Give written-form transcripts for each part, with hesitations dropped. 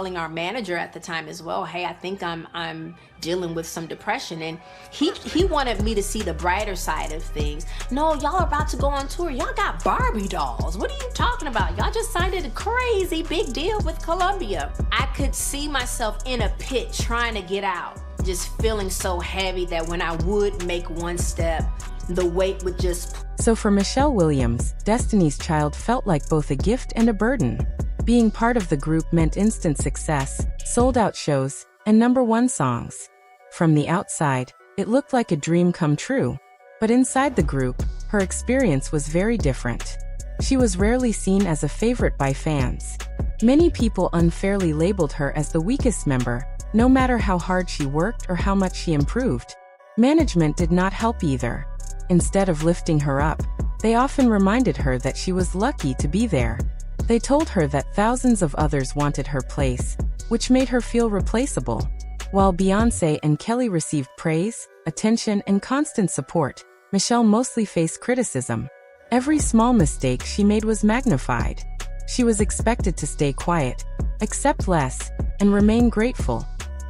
telling our manager at the time as well, hey, I think I'm dealing with some depression, and he wanted me to see the brighter side of things. No, y'all are about to go on tour. Y'all got Barbie dolls. What are you talking about? Y'all just signed a crazy big deal with Columbia. I could see myself in a pit trying to get out, just feeling so heavy that when I would make one step, the weight would just... So for Michelle Williams, Destiny's Child felt like both a gift and a burden. Being part of the group meant instant success, sold-out shows, and #1 songs. From the outside, it looked like a dream come true. But inside the group, her experience was very different. She was rarely seen as a favorite by fans. Many people unfairly labeled her as the weakest member, no matter how hard she worked or how much she improved. Management did not help either. Instead of lifting her up, they often reminded her that she was lucky to be there. They told her that thousands of others wanted her place, which made her feel replaceable. While Beyoncé and Kelly received praise, attention, and constant support, Michelle mostly faced criticism. Every small mistake she made was magnified. She was expected to stay quiet, accept less, and remain grateful,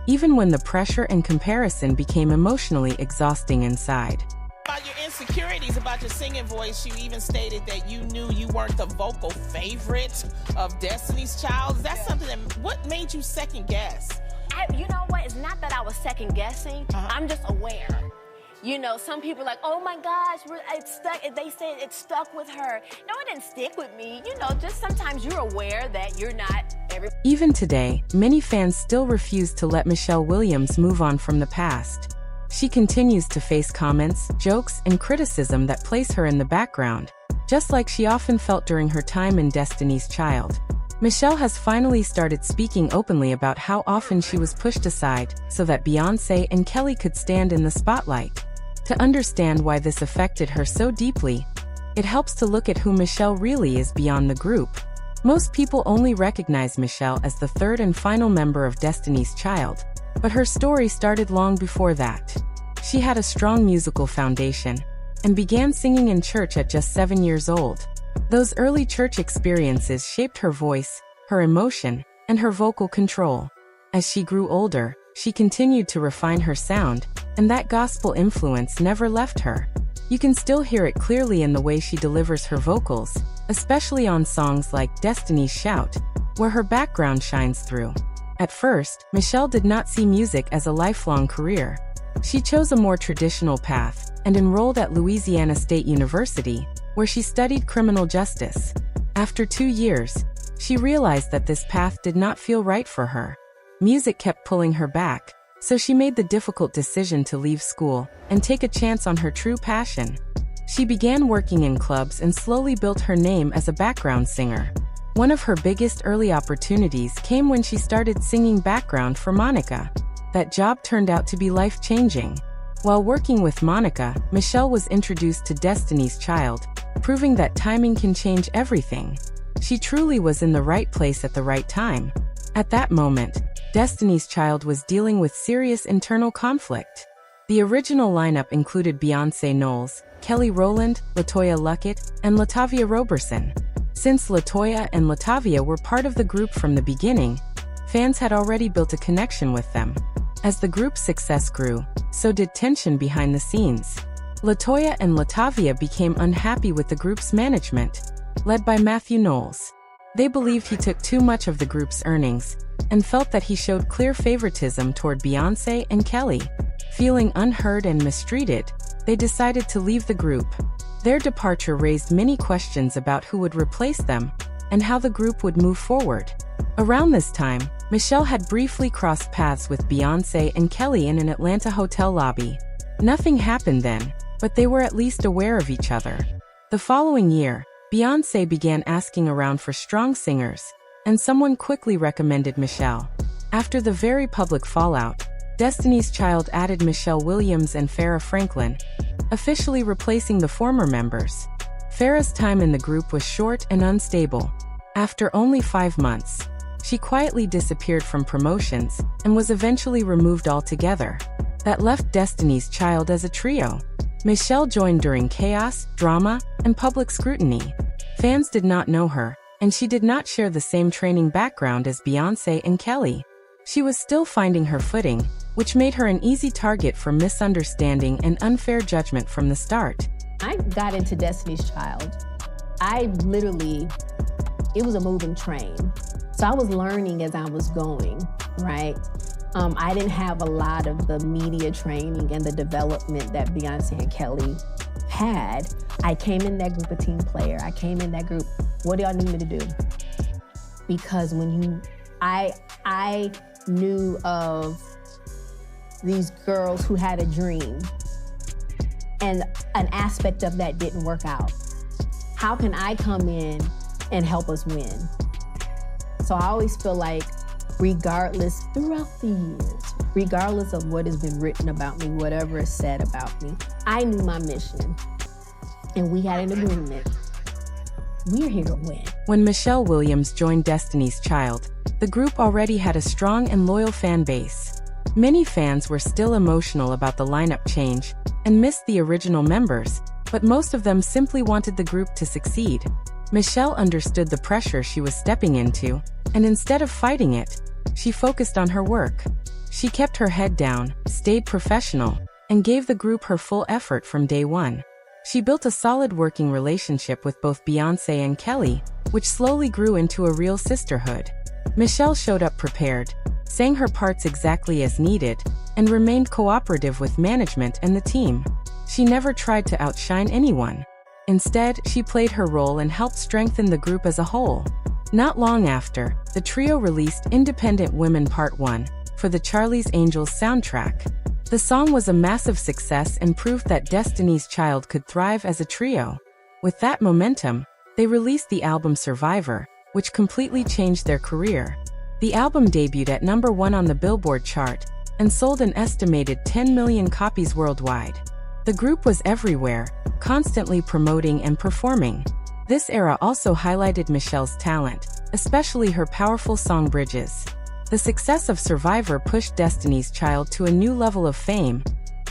even when the pressure and comparison became emotionally exhausting inside. About your insecurities about your singing voice, you even stated that you knew you weren't the vocal favorite of Destiny's Child. Is that something that, what made you second guess? You know what, it's not that I was second guessing, I'm just aware. You know, some people are like, oh my gosh, it's stuck. They said it stuck with her. No, it didn't stick with me. You know, just sometimes you're aware that you're not every... Even today, many fans still refuse to let Michelle Williams move on from the past. She continues to face comments, jokes, and criticism that place her in the background, just like she often felt during her time in Destiny's Child. Michelle has finally started speaking openly about how often she was pushed aside so that Beyoncé and Kelly could stand in the spotlight. To understand why this affected her so deeply, it helps to look at who Michelle really is beyond the group. Most people only recognize Michelle as the third and final member of Destiny's Child, but her story started long before that. She had a strong musical foundation and began singing in church at just 7 years old. Those early church experiences shaped her voice, her emotion, and her vocal control. As she grew older, she continued to refine her sound, and that gospel influence never left her. You can still hear it clearly in the way she delivers her vocals, especially on songs like Destiny's Shout, where her background shines through. At first, Michelle did not see music as a lifelong career. She chose a more traditional path and enrolled at Louisiana State University, where she studied criminal justice. After 2 years, she realized that this path did not feel right for her. Music kept pulling her back, so she made the difficult decision to leave school and take a chance on her true passion. She began working in clubs and slowly built her name as a background singer. One of her biggest early opportunities came when she started singing background for Monica. That job turned out to be life-changing. While working with Monica, Michelle was introduced to Destiny's Child, proving that timing can change everything. She truly was in the right place at the right time. At that moment, Destiny's Child was dealing with serious internal conflict. The original lineup included Beyoncé Knowles, Kelly Rowland, LaToya Luckett, and Latavia Roberson. Since LaToya and Latavia were part of the group from the beginning, fans had already built a connection with them. As the group's success grew, so did tension behind the scenes. LaToya and Latavia became unhappy with the group's management, led by Matthew Knowles. They believed he took too much of the group's earnings and felt that he showed clear favoritism toward Beyoncé and Kelly. Feeling unheard and mistreated, they decided to leave the group. Their departure raised many questions about who would replace them and how the group would move forward. Around this time, Michelle had briefly crossed paths with Beyoncé and Kelly in an Atlanta hotel lobby. Nothing happened then, but they were at least aware of each other. The following year, Beyoncé began asking around for strong singers, and someone quickly recommended Michelle. After the very public fallout, Destiny's Child added Michelle Williams and Farrah Franklin, officially replacing the former members. Farrah's time in the group was short and unstable. After only 5 months, she quietly disappeared from promotions and was eventually removed altogether. That left Destiny's Child as a trio. Michelle joined during chaos, drama, and public scrutiny. Fans did not know her, and she did not share the same training background as Beyoncé and Kelly. She was still finding her footing, which made her an easy target for misunderstanding and unfair judgment from the start. I got into Destiny's Child. It was a moving train. So I was learning as I was going, right? I didn't have a lot of the media training and the development that Beyoncé and Kelly had. I came in that group a team player. I came in that group, what do y'all need me to do? Because I knew of these girls who had a dream and an aspect of that didn't work out. How can I come in and help us win? So I always feel like regardless, throughout the years, regardless of what has been written about me, whatever is said about me, I knew my mission and we had an agreement. We're here to win. When Michelle Williams joined Destiny's Child, the group already had a strong and loyal fan base. Many fans were still emotional about the lineup change and missed the original members, but most of them simply wanted the group to succeed. Michelle understood the pressure she was stepping into, and instead of fighting it, she focused on her work. She kept her head down, stayed professional, and gave the group her full effort from day one. She built a solid working relationship with both Beyoncé and Kelly, which slowly grew into a real sisterhood. Michelle showed up prepared, sang her parts exactly as needed, and remained cooperative with management and the team. She never tried to outshine anyone. Instead, she played her role and helped strengthen the group as a whole. Not long after, the trio released Independent Women Part 1 for the Charlie's Angels soundtrack. The song was a massive success and proved that Destiny's Child could thrive as a trio. With that momentum, they released the album Survivor, which completely changed their career. The album debuted at #1 on the Billboard chart and sold an estimated 10 million copies worldwide. The group was everywhere, constantly promoting and performing. This era also highlighted Michelle's talent, especially her powerful song bridges. The success of Survivor pushed Destiny's Child to a new level of fame,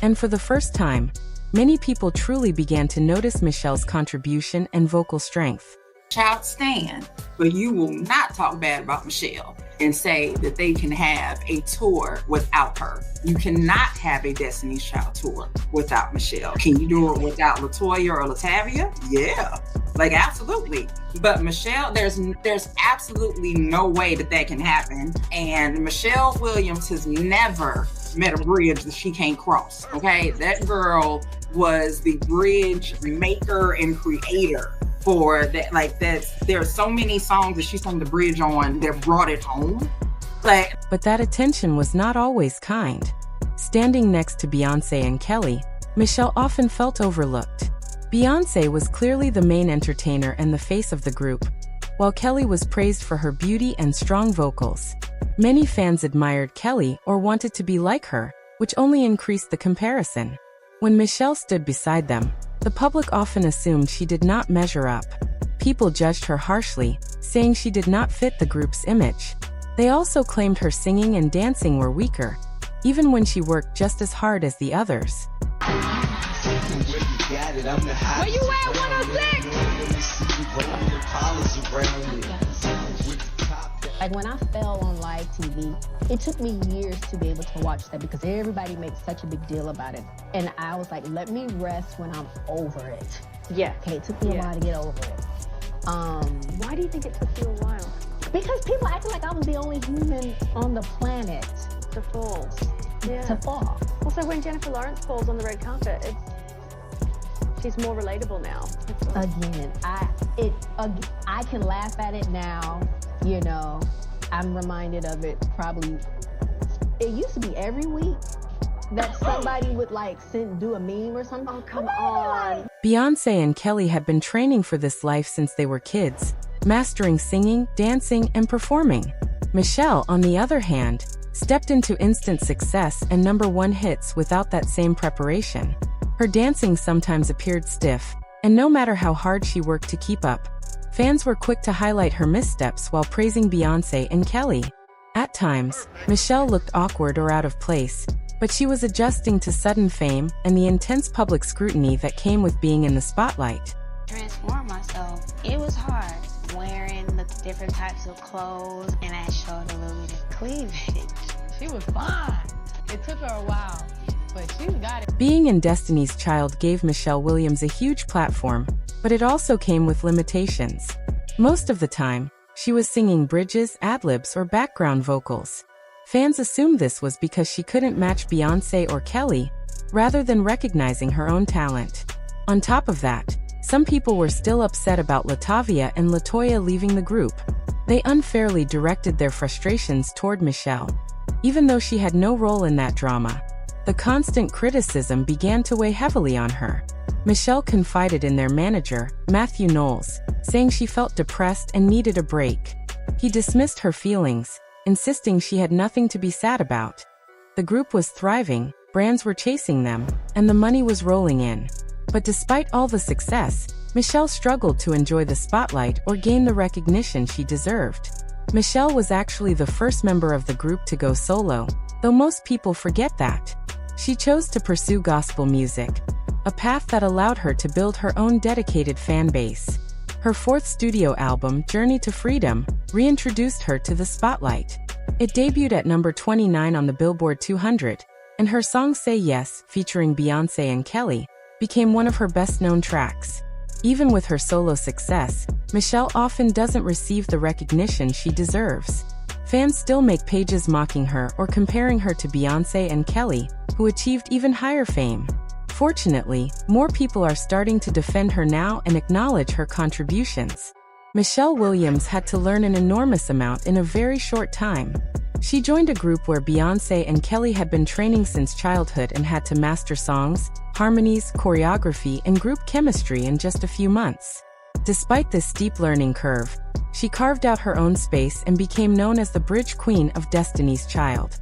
and for the first time, many people truly began to notice Michelle's contribution and vocal strength. Child stand, but you will not talk bad about Michelle and say that they can have a tour without her. You cannot have a Destiny's Child tour without Michelle. Can you do it without LaToya or Latavia? Yeah, like absolutely. But Michelle, there's absolutely no way that can happen. And Michelle Williams has never met a bridge that she can't cross, okay? That girl was the bridge maker and creator for that. Like there are so many songs that she sung the bridge on that brought it home. But that attention was not always kind. Standing next to Beyoncé and Kelly, Michelle often felt overlooked. Beyoncé was clearly the main entertainer and the face of the group, while Kelly was praised for her beauty and strong vocals. Many fans admired Kelly or wanted to be like her, which only increased the comparison. When Michelle stood beside them, the public often assumed she did not measure up. People judged her harshly, saying she did not fit the group's image. They also claimed her singing and dancing were weaker, even when she worked just as hard as the others. Where you at, 106? Like when I fell on live TV, it took me years to be able to watch that because everybody makes such a big deal about it. And I was like, let me rest when I'm over it. Yeah. Okay, it took me a while to get over it. Why do you think it took you a while? Because people acted like I was the only human on the planet To fall. to fall. Also, when Jennifer Lawrence falls on the red carpet, she's more relatable now. Again, I can laugh at it now, you know. I'm reminded of it probably, it used to be every week that somebody would do a meme or something. Oh, come on. Beyoncé and Kelly had been training for this life since they were kids, mastering singing, dancing, and performing. Michelle, on the other hand, stepped into instant success and #1 hits without that same preparation. Her dancing sometimes appeared stiff, and no matter how hard she worked to keep up, fans were quick to highlight her missteps while praising Beyoncé and Kelly. At times, Michelle looked awkward or out of place, but she was adjusting to sudden fame and the intense public scrutiny that came with being in the spotlight. Transform myself. It was hard wearing the different types of clothes, and I showed a little bit of cleavage. She was fine. It took her a while, but she's got it. Being in Destiny's Child gave Michelle Williams a huge platform, but it also came with limitations. Most of the time, she was singing bridges, ad-libs, or background vocals. Fans assumed this was because she couldn't match Beyoncé or Kelly, rather than recognizing her own talent. On top of that, some people were still upset about Latavia and Latoya leaving the group. They unfairly directed their frustrations toward Michelle. Even though she had no role in that drama, the constant criticism began to weigh heavily on her. Michelle confided in their manager, Matthew Knowles, saying she felt depressed and needed a break. He dismissed her feelings, insisting she had nothing to be sad about. The group was thriving, brands were chasing them, and the money was rolling in. But despite all the success, Michelle struggled to enjoy the spotlight or gain the recognition she deserved. Michelle was actually the first member of the group to go solo, though most people forget that. She chose to pursue gospel music, a path that allowed her to build her own dedicated fan base. Her fourth studio album, Journey to Freedom, reintroduced her to the spotlight. It debuted at number 29 on the Billboard 200, and her song Say Yes, featuring Beyoncé and Kelly, became one of her best-known tracks. Even with her solo success, Michelle often doesn't receive the recognition she deserves. Fans still make pages mocking her or comparing her to Beyoncé and Kelly, who achieved even higher fame. Fortunately, more people are starting to defend her now and acknowledge her contributions. Michelle Williams had to learn an enormous amount in a very short time. She joined a group where Beyoncé and Kelly had been training since childhood and had to master songs, harmonies, choreography, and group chemistry in just a few months. Despite this steep learning curve, she carved out her own space and became known as the Bridge Queen of Destiny's Child.